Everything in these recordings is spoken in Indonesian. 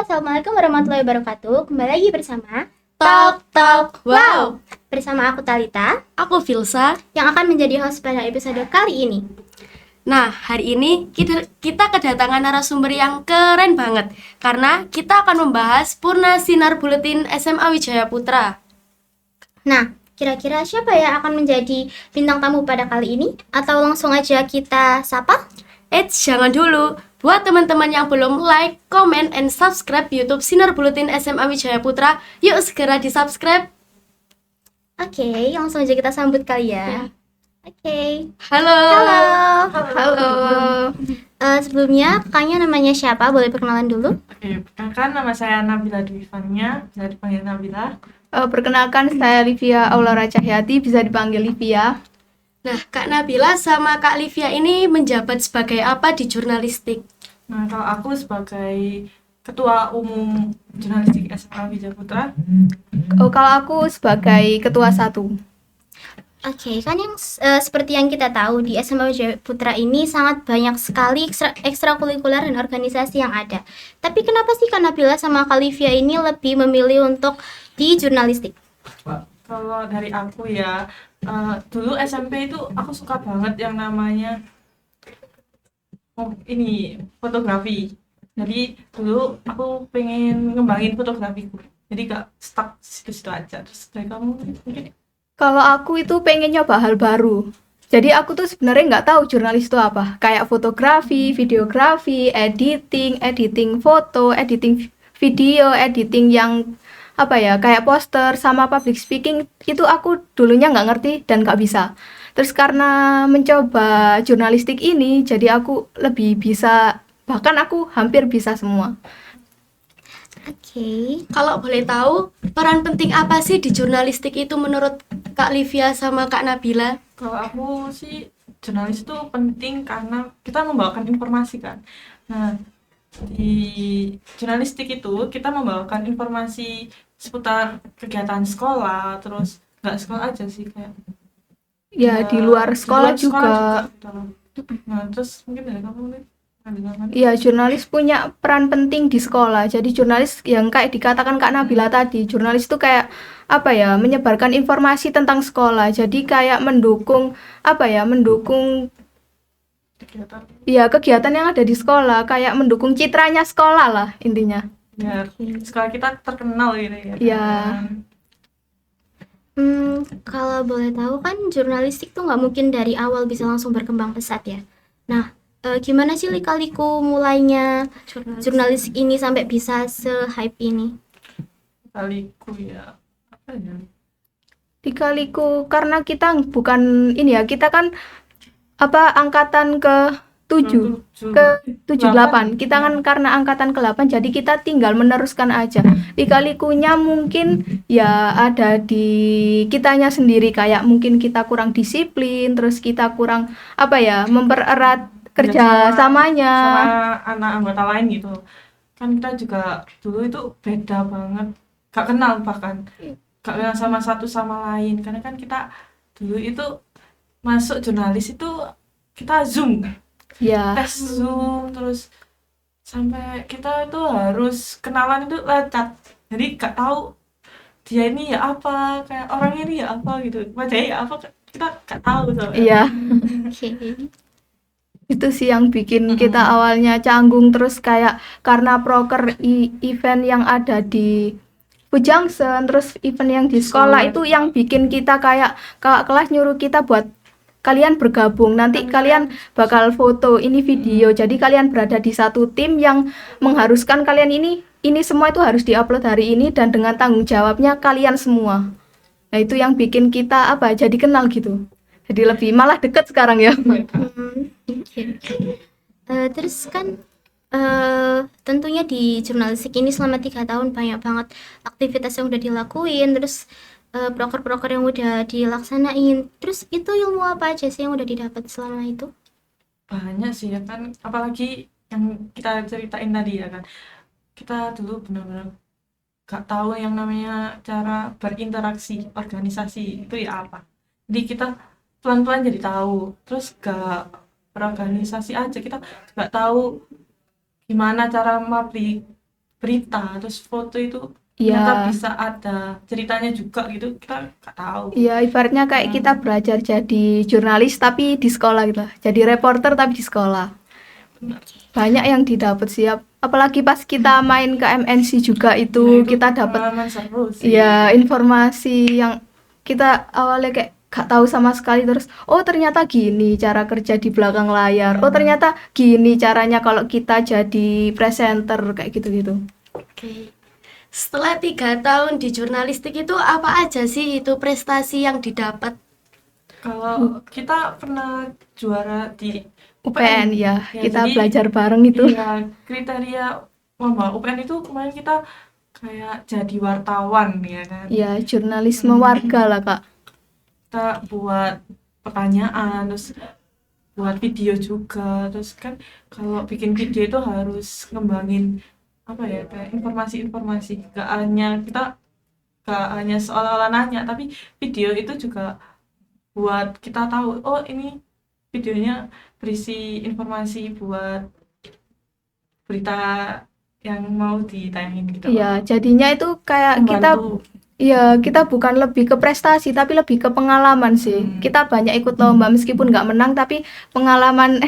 Assalamualaikum warahmatullahi wabarakatuh. Kembali lagi bersama Talk Wow. Bersama aku Talita Aku Filsa. yang akan menjadi host pada episode kali ini. Nah, hari ini kita kedatangan narasumber yang keren banget karena kita akan membahas Purna Sinar Buletin SMA Wijaya Putra. Nah, kira-kira siapa yang akan menjadi bintang tamu pada kali ini? Atau langsung aja kita sapa? Jangan dulu. Buat teman-teman yang belum like, comment, and subscribe YouTube Sinar Buletin SMA Wijaya Putra, yuk segera di-subscribe. Oke, langsung aja kita sambut kali ya. Oke. Halo. Halo. Sebelumnya, kakaknya namanya siapa? Boleh perkenalan dulu? Oke, perkenalkan nama saya Nabila Dwifania, bisa dipanggil Nabila. Perkenalkan saya Livia Aulara Cahyati, bisa dipanggil Livia. Nah, Kak Nabila sama Kak Livia ini menjabat sebagai apa di jurnalistik? Nah, kalau aku sebagai Ketua Umum Jurnalistik SMA Wijaya Putra. Kalau aku sebagai ketua 1. Oke, kan yang seperti yang kita tahu di SMA Wijaya Putra ini sangat banyak sekali ekstrakurikuler dan organisasi yang ada. Tapi kenapa sih Kak Nabila sama Kak Livia ini lebih memilih untuk di jurnalistik? Kalau dari aku ya, dulu SMP itu aku suka banget yang namanya fotografi. Jadi dulu aku pengen ngembangin fotografiku. Jadi gak stuck situ-situ aja. Terus dari kamu mungkin? Kalau aku itu pengen nyoba hal baru. Jadi aku tuh sebenarnya nggak tahu jurnalis itu apa. Kayak fotografi, videografi, editing foto, editing video, editing yang kayak poster sama public speaking, itu aku dulunya nggak ngerti dan nggak bisa. Terus karena mencoba jurnalistik ini, jadi aku lebih bisa, bahkan aku hampir bisa semua. Oke. Kalau boleh tahu, peran penting apa sih di jurnalistik itu menurut Kak Livia sama Kak Nabila? Kalau aku sih, jurnalis itu penting karena kita membawakan informasi kan. Nah, di jurnalistik itu kita membawakan informasi seputar kegiatan sekolah, terus nggak sekolah aja sih, kayak Ya, di luar sekolah juga. Nah, terus mungkin dari kamu nih. Iya, jurnalis punya peran penting di sekolah. Jadi jurnalis yang kayak dikatakan Kak Nabila tadi, jurnalis itu kayak menyebarkan informasi tentang sekolah. Jadi kayak mendukung kegiatan yang ada di sekolah, kayak mendukung citranya sekolah lah intinya. Ya, sekolah kita terkenal gitu ya. Iya. Kalau boleh tahu kan jurnalistik tuh nggak mungkin dari awal bisa langsung berkembang pesat ya. Nah, gimana sih lika-liku mulainya jurnalistik ini sampai bisa se-hype ini? Lika-liku ya, apa ya? Lika-liku karena kita bukan kita kan angkatan ke 7 ke 78. Kita kan karena angkatan ke-8, jadi kita tinggal meneruskan aja. Lika-likunya mungkin ya ada di kitanya sendiri, kayak mungkin kita kurang disiplin, terus kita kurang mempererat kerja samanya sama anak anggota lain gitu. Kan kita juga dulu itu beda banget, gak kenal bahkan gak kenal sama satu sama lain, karena kan kita dulu itu masuk jurnalis itu kita Zoom ya. tes Zoom, terus sampai kita itu harus kenalan itu lewat chat, jadi gak tahu dia ini ya apa, kayak orangnya ini ya apa gitu, wajahnya ya apa, kita gak tahu soalnya. Iya. Oke. Itu sih yang bikin kita awalnya canggung. Terus kayak karena proker event yang ada di Pujangsen, terus event yang di sekolah itu yang bikin kita kayak kakak kelas nyuruh kita buat kalian bergabung, nanti kalian bakal foto ini video, jadi kalian berada di satu tim yang mengharuskan kalian ini semua itu harus diupload hari ini dan dengan tanggung jawabnya kalian semua. Nah, itu yang bikin kita jadi kenal gitu. Jadi lebih malah deket sekarang ya. Terus kan tentunya di jurnalistik ini selama 3 tahun banyak banget aktivitas yang udah dilakuin, terus proker-proker yang udah dilaksanain. Terus itu ilmu apa aja sih yang udah didapat selama itu? Banyak sih ya kan, apalagi yang kita ceritain tadi ya kan, kita dulu benar-benar gak tahu yang namanya cara berinteraksi organisasi itu ya apa. Jadi kita pelan-pelan jadi tahu, terus gak berorganisasi aja, kita juga tahu gimana cara berita terus foto itu ternyata Iya. bisa ada ceritanya juga gitu, kita nggak tahu. Iya, ibaratnya kayak kita belajar jadi jurnalis tapi di sekolah gitu lah. Jadi reporter tapi di sekolah. Banyak yang didapat sih. Apalagi pas kita main ke MNC juga Nah, itu kita dapat pengalaman seru sih. ya informasi yang kita awalnya kayak gak tahu sama sekali, terus oh ternyata gini cara kerja di belakang layar. Oh ternyata gini caranya kalau kita jadi presenter kayak gitu-gitu. Oke. Setelah 3 tahun di jurnalistik itu apa aja sih itu prestasi yang didapat? Kalau kita pernah juara di UPN ya, kita jadi belajar bareng itu. iya, kriteria lomba UPN itu kemarin kita kayak jadi wartawan ya kan. Ya, jurnalisme warga lah, Kak. Kita buat pertanyaan, terus buat video juga, terus kan kalau bikin video itu harus ngembangin apa ya, kayak informasi-informasi, gak hanya seolah-olah nanya, tapi video itu juga buat kita tahu, oh ini videonya berisi informasi buat berita yang mau ditayangin gitu. Iya, jadinya itu kayak kita Membantu. iya, kita bukan lebih ke prestasi tapi lebih ke pengalaman sih. Kita banyak ikut lomba meskipun nggak menang tapi pengalaman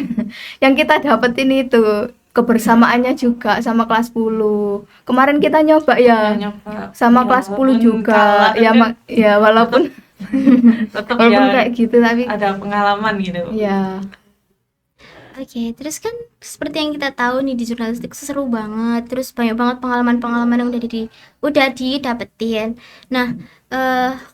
yang kita dapetin itu kebersamaannya juga sama kelas 10. Kemarin kita nyoba ya nyoba sama ya, kelas 10 walaupun juga. kalah, Ya, kan ya walaupun tetap walaupun ya kayak gitu tapi ada pengalaman gitu. ya Oke, terus kan seperti yang kita tahu nih di jurnalistik seru banget, terus banyak banget pengalaman-pengalaman yang udah didapetin. Nah,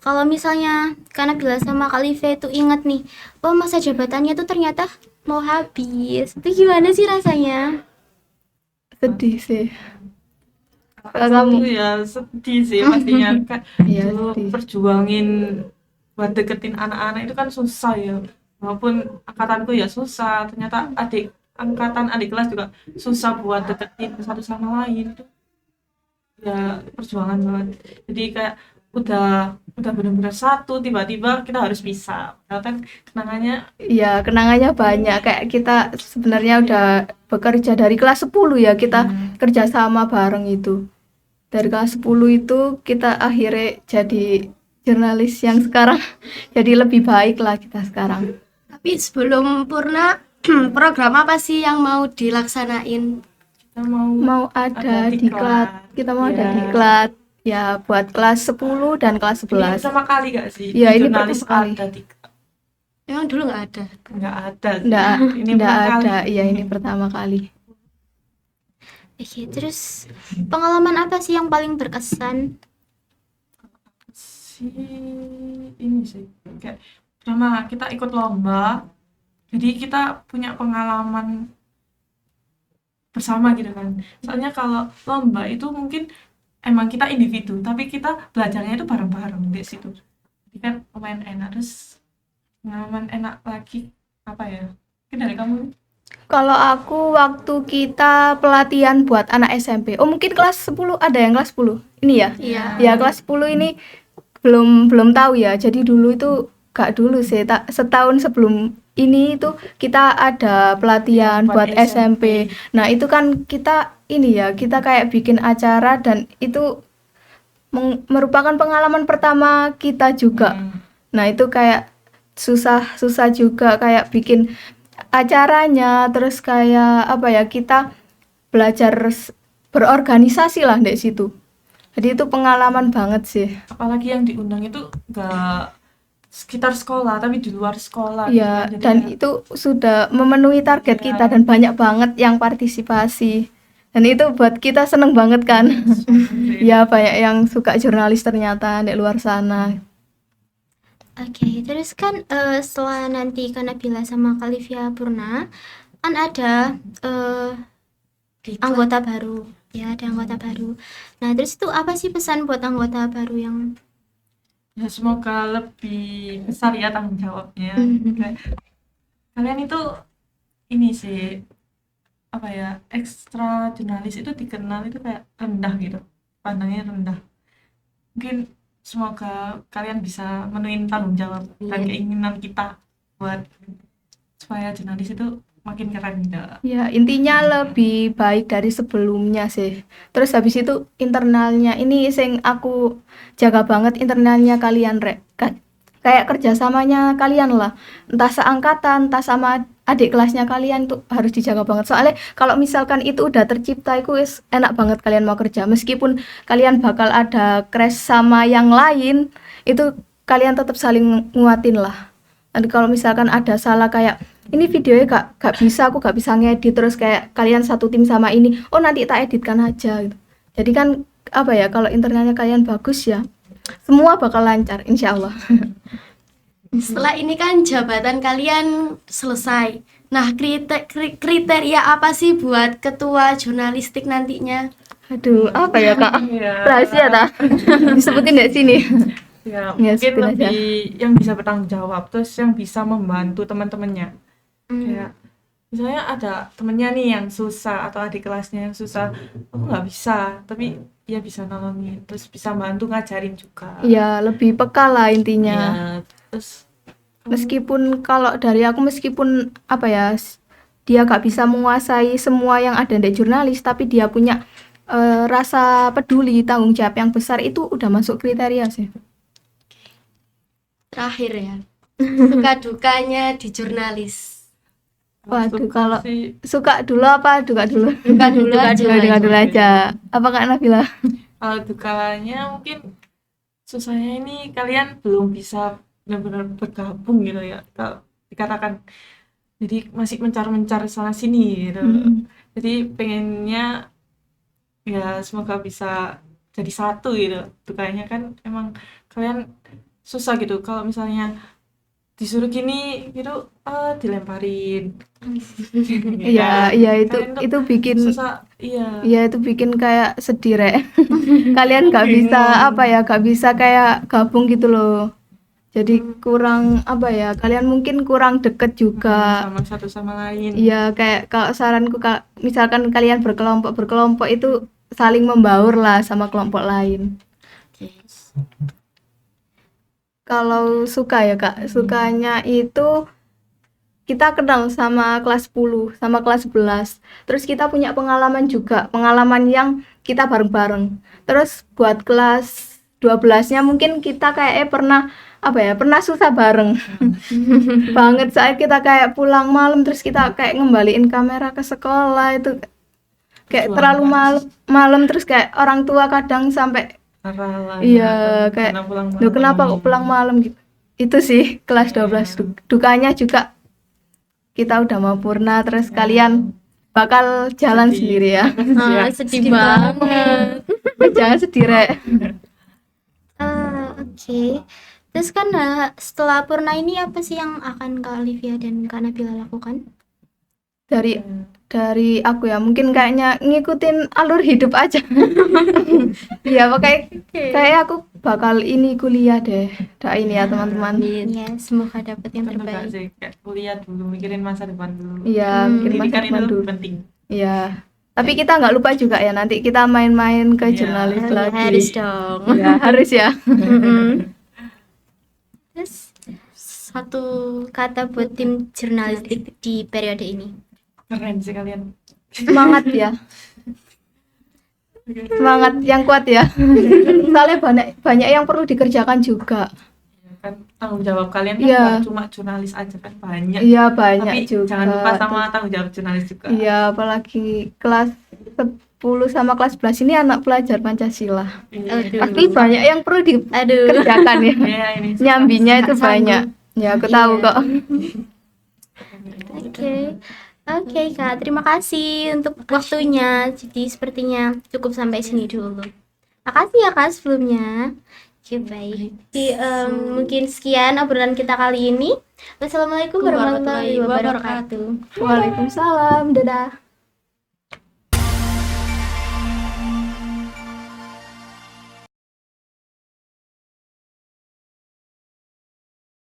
kalau misalnya karena Bila sama Kalife itu ingat nih, oh masa jabatannya tuh ternyata mau habis, itu gimana sih rasanya? sedih sih. Kamu ya sedih sih pastinya kan. Iya, Dulu sedih. perjuangin buat deketin anak-anak itu kan susah ya, walaupun angkatanku ya susah, ternyata adik kelas juga susah buat deketin satu sama lain. Itu ya perjuangan banget, jadi kayak udah benar-benar satu, tiba-tiba kita harus pisah, padahal kan kenangannya Iya, kenangannya banyak. Kayak kita sebenarnya udah bekerja dari kelas 10 ya, kita kerja sama bareng itu. Dari kelas 10 itu kita akhirnya jadi jurnalis yang sekarang jadi lebih baik lah kita sekarang. Tapi sebelum Purna, program apa sih yang mau dilaksanain? kita mau Mau ada diklat, kita mau ada diklat ya buat kelas 10 dan kelas ini 11. pertama kali gak sih Iya, di ini jurnalis pertama kali. ada di Emang dulu nggak ada. nggak ada sih. Ini Nggak pertama kali. ada, iya ini pertama kali. Oke, terus pengalaman apa sih yang paling berkesan? Ini sih kayak pertama kita ikut lomba, jadi kita punya pengalaman bersama gitu kan. Soalnya kalau lomba itu mungkin emang kita individu, tapi kita belajarnya itu bareng-bareng di situ, jadi kan lumayan enak. Terus pengalaman enak lagi apa ya, mungkin dari kamu. Kalau aku waktu kita pelatihan buat anak SMP, oh mungkin kelas 10 ada yang kelas 10 ini ya? Iya. Ya kelas 10 ini belum tahu ya. Jadi dulu itu gak dulu sih, setahun sebelum ini itu kita ada pelatihan buat SMP. Nah itu kan kita ini ya, kita kayak bikin acara dan itu merupakan pengalaman pertama kita juga. Nah itu kayak susah juga kayak bikin acaranya, terus kayak apa ya, kita belajar berorganisasi lah di situ. Jadi itu pengalaman banget sih. Apalagi yang diundang itu gak sekitar sekolah tapi di luar sekolah Ya, gitu. Jadi dan itu sudah memenuhi target kita dan banyak banget yang partisipasi. Dan itu buat kita seneng banget kan. Ya banyak yang suka jurnalis ternyata di luar sana. Oke, terus kan setelah nanti karena Bila sama Kalivia Purna kan ada anggota baru. Ya, ada anggota baru. Nah, terus itu apa sih pesan buat anggota baru yang ya semoga lebih besar ya tanggung jawabnya. Kayak kalian itu ini sih apa ya, ekstra jurnalis itu dikenal itu kayak rendah gitu, pandangnya rendah. Mungkin semoga kalian bisa menuhin tanggung jawab dan keinginan kita buat supaya jurnalis itu makin keren gitu. Ya, intinya lebih baik dari sebelumnya sih. Terus habis itu internalnya ini sing aku jaga banget internalnya kalian rek. Kayak kerjasamanya kalian lah. Entah seangkatan, entah sama adik kelasnya kalian tuh harus dijaga banget. Soalnya kalau misalkan itu udah tercipta itu enak banget kalian mau kerja. Meskipun kalian bakal ada crash sama yang lain, itu kalian tetap saling nguatin lah. Nanti kalau misalkan ada salah kayak ini videonya gak bisa, aku gak bisa ngedit, terus kayak kalian satu tim sama ini, oh nanti tak editkan aja gitu. Jadi kan apa ya, kalau internalnya kalian bagus ya semua bakal lancar insya Allah. Setelah ini kan jabatan kalian selesai. Nah, kriteria apa sih buat ketua jurnalistik nantinya? Aduh, apa ya kak, Iya. rahasia tak disebutin di sini. Ya, Ya, mungkin sebutin aja. lebih yang bisa bertanggung jawab, terus yang bisa membantu teman-temannya. Kayak misalnya ada temennya nih yang susah atau adik kelasnya yang susah, aku nggak bisa, tapi dia bisa nolongin, terus bisa bantu ngajarin juga. Ya lebih peka lah intinya. Ya, terus Meskipun kalau dari aku, meskipun apa ya, dia gak bisa menguasai semua yang ada di jurnalis, tapi dia punya rasa peduli, tanggung jawab yang besar, itu udah masuk kriteria sih. Terakhir ya, suka dukanya di jurnalis. Waduh, suka kalau sih, suka dulu apa duka dulu? Duka dulu aja. Duka dulu aja. Apa Kak Nabila? kalau dukanya mungkin susahnya ini kalian belum bisa benar-benar bergabung gitu ya, kalau dikatakan jadi masih mencar-mencar sana sini gitu. Jadi pengennya ya semoga bisa jadi satu gitu. Dukanya kan emang kalian susah gitu kalau misalnya disuruh gini gitu, dilemparin. Iya, iya itu Kalian tuh itu bikin susah, iya. ya itu bikin kayak sedih rek. Kalian gak bisa apa ya, gak bisa kayak gabung gitu loh. Jadi kurang apa ya, kalian mungkin kurang deket juga. Sama satu sama lain. Iya, kayak kalau saranku misalkan kalian berkelompok itu saling membaur lah sama kelompok lain. Kalau suka ya Kak, sukanya itu kita kenal sama kelas 10, sama kelas 11. Terus kita punya pengalaman juga, pengalaman yang kita bareng-bareng. Terus buat kelas 12-nya mungkin kita kayak pernah apa ya, pernah susah bareng. Banget saat kita kayak pulang malam terus kita kayak ngembaliin kamera ke sekolah itu kayak Jualan. terlalu malam terus kayak orang tua kadang sampai Marah lah, iya ya, kayak karena pulang "Loh, kenapa kok pulang malam gitu." Itu sih kelas 12 dukanya juga kita udah mau purna terus kalian bakal jalan Sedih. sendiri ya. Sedih banget. Jangan sedih rek. Oke. Terus kan setelah purna ini apa sih yang akan Kak Olivia dan Kak Nabila lakukan? Dari aku ya mungkin kayaknya ngikutin alur hidup aja. Ya kayak aku bakal ini kuliah deh. Doain ya teman-teman. Ya, semoga dapat yang Tentu nggak terbaik. sih, kayak kuliah dulu, mikirin masa depan dulu. Iya, bikin masa Pendidikan depan itu dulu. penting. Iya. Tapi kita nggak lupa juga ya nanti kita main-main ke Iya. jurnalis lagi. Harus dong. Ya, harus ya. Terus satu kata buat tim jurnalistik di periode ini. Keren sih kalian. Semangat ya. Semangat yang kuat ya. Soalnya banyak yang perlu dikerjakan juga. Ya, kan tanggung jawab kalian kan Iya. bukan cuma jurnalis aja, kan banyak. Iya, banyak Tapi juga. jangan lupa sama tanggung jawab jurnalis juga. Iya, apalagi kelas 10 sama kelas 11 ini anak pelajar Pancasila. Aduh. Pasti banyak yang perlu Aduh. dikerjakan ya. Iya, ini susah. Nyambinya itu Sanggup. banyak. Ya, aku tahu Iya. kok. Oke Kak, terima kasih untuk waktunya. Jadi sepertinya cukup sampai sini dulu. Makasih ya Kak sebelumnya. Oke, baik. Jadi, mungkin sekian obrolan kita kali ini. Wassalamualaikum warahmatullahi wabarakatuh. Waalaikumsalam. Dadah.